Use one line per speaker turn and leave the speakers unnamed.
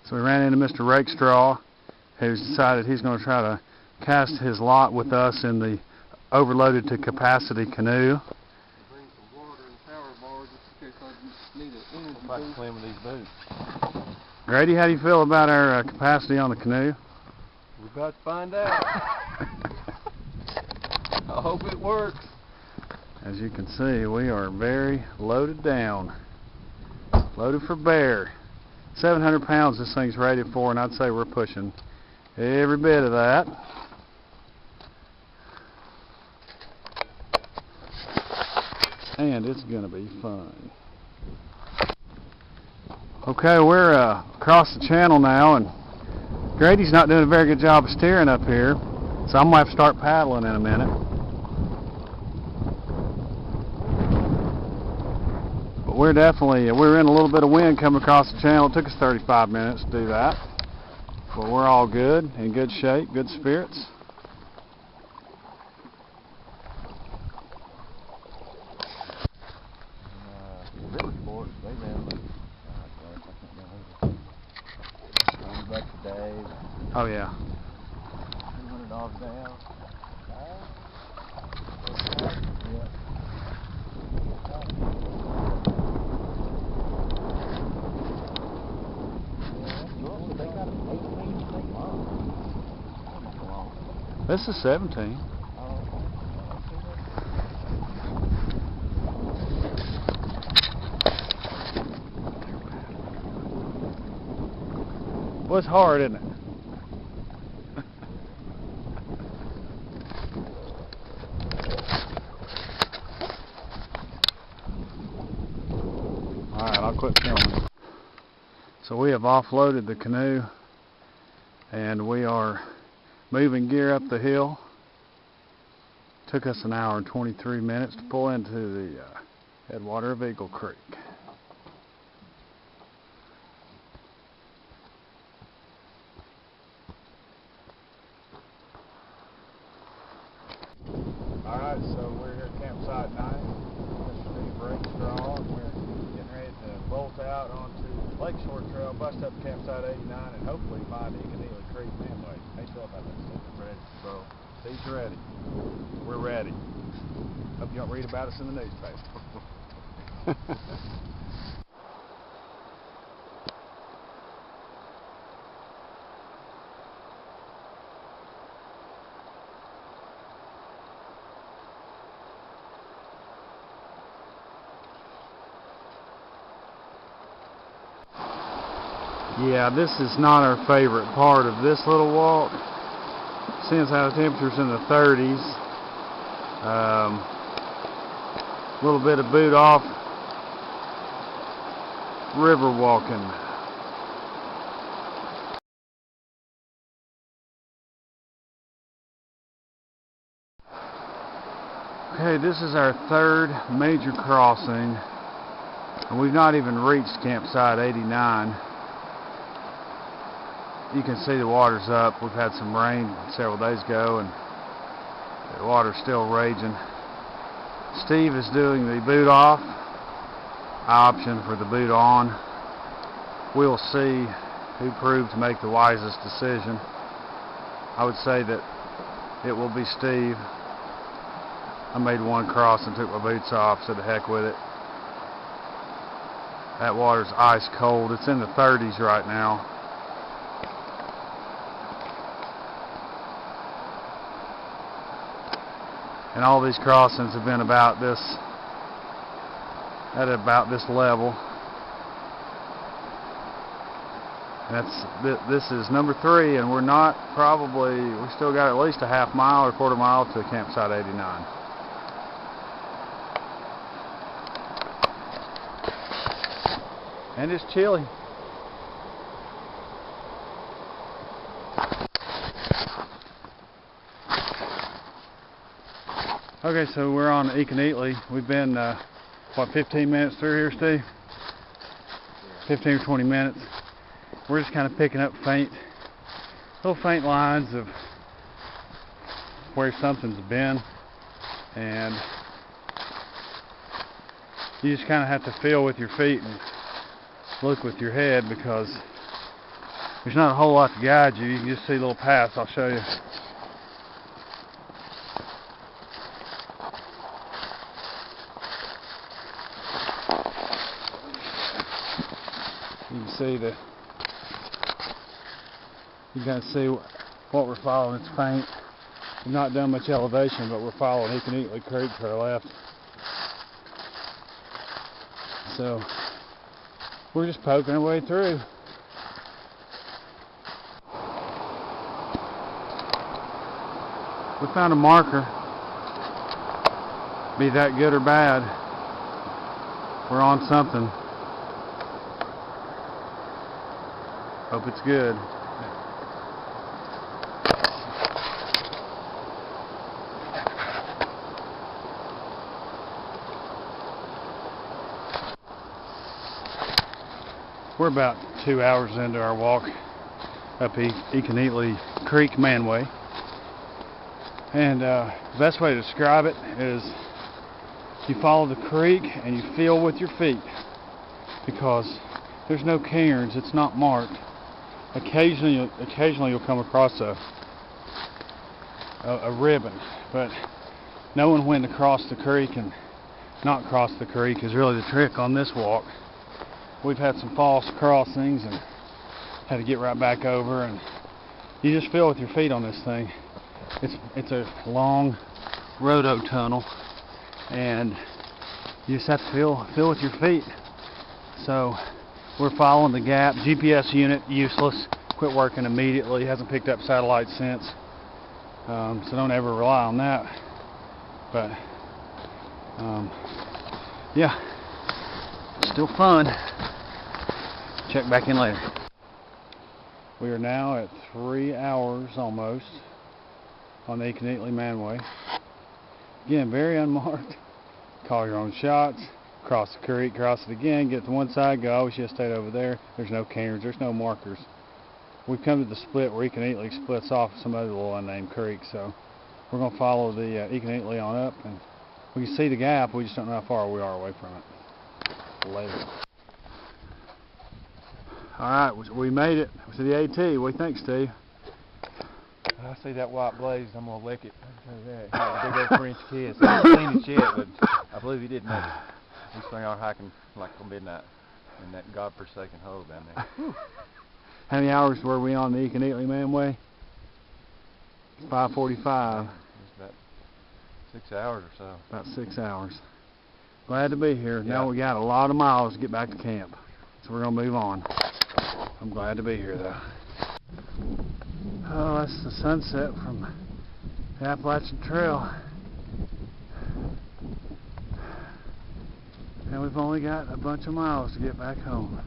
So we ran into Mr. Rakestraw, who's decided he's going to try to cast his lot with us in the overloaded to capacity canoe.
Bring some water and power bar just in case I need an energy
if I can swim with these boots.
Grady, how do you feel about our capacity on the canoe?
We're about to find out. I hope it works.
As you can see, we are very loaded down. Loaded for bear. 700 pounds this thing's rated for, and I'd say we're pushing every bit of that. And it's going to be fun. Okay, we're across the channel now, and Grady's not doing a very good job of steering up here, so I'm going to have to start paddling in a minute. But we're in a little bit of wind coming across the channel. It took us 35 minutes to do that. But we're all good, in good shape, good spirits. Oh yeah.
$200 down.
This is 17. Well, it's hard, isn't it? Alright, I'll quit filming. So we have offloaded the canoe and we are moving gear up the hill. Took us an hour and 23 minutes to pull into the headwater of Eagle Creek. Alright, so we're here at campsite 9. Mr. Rakestraw, and we're getting ready to bolt out onto Lakeshore Trail, bust up campsite 89, and hopefully find Ekaneetlee Manway. How you feel about that stuff?
Ready, bro.
He's ready. We're ready. Hope you don't read about us in the newspaper. Yeah, this is not our favorite part of this little walk. Since how the temperature's in the 30s, a little bit of boot off river walking. Okay, this is our third major crossing, and we've not even reached campsite 89. You can see the water's up. We've had some rain several days ago and the water's still raging. Steve is doing the boot off. I option for the boot on. We'll see who proved to make the wisest decision. I would say that it will be Steve. I made one cross and took my boots off, so the heck with it. That water's ice cold. It's in the 30s right now. And all these crossings have been about this, at about this level. This is number 3, and we're not probably, we still got at least a half mile or quarter mile to campsite 89. And it's chilly. Okay, so we're on Ekaneetlee. We've been, what, 15 minutes through here, Steve? 15 or 20 minutes. We're just kind of picking up little faint lines of where something's been. And you just kind of have to feel with your feet and look with your head, because There's not a whole lot to guide you. You can just see little paths. I'll show you. You can see you can see what we're following. It's faint. We've not done much elevation, but we're following Ekaneetlee Creek to our left. So we're just poking our way through. We found a marker. Be that good or bad, we're on something. Hope it's good. We're about 2 hours into our walk up Ekaneetlee Creek Manway. And the best way to describe it is you follow the creek and you feel with your feet, because there's no cairns, it's not marked. Occasionally you'll come across a ribbon, but knowing when to cross the creek and not cross the creek is really the trick on this walk. We've had some false crossings and had to get right back over, and you just feel with your feet on this thing. It's a long roto tunnel, and you just have to feel with your feet. So we're following the gap. GPS unit useless, quit working immediately, hasn't picked up satellite since, so don't ever rely on that. But yeah, still fun. Check back in later. We are now at 3 hours almost on the Ekaneetlee Manway. Again, very unmarked. Call your own shots. Cross the creek, cross it again, get to one side, go. We should have stayed over there. There's no cairns, there's no markers. We've come to the split where Ekaneetlee splits off some other little unnamed creek, so we're going to follow the Ekaneetlee on up, and we can see the gap, we just don't know how far we are away from it. Later. Alright, we made it to the AT. What do you think, Steve?
I see that white blaze, I'm going to lick it. Big old French kiss. I haven't seen it yet, but I believe he did make it. These things are hiking like till midnight in that godforsaken hole down there.
How many hours were we on the Ekaneetlee Manway? 5:45.
It's about 6 hours or so.
About 6 hours. Glad to be here.
Yeah.
Now we got a lot of miles to get back to camp, so we're going to move on. I'm glad to be here though. Oh, that's the sunset from the Appalachian Trail. And we've only got a bunch of miles to get back home.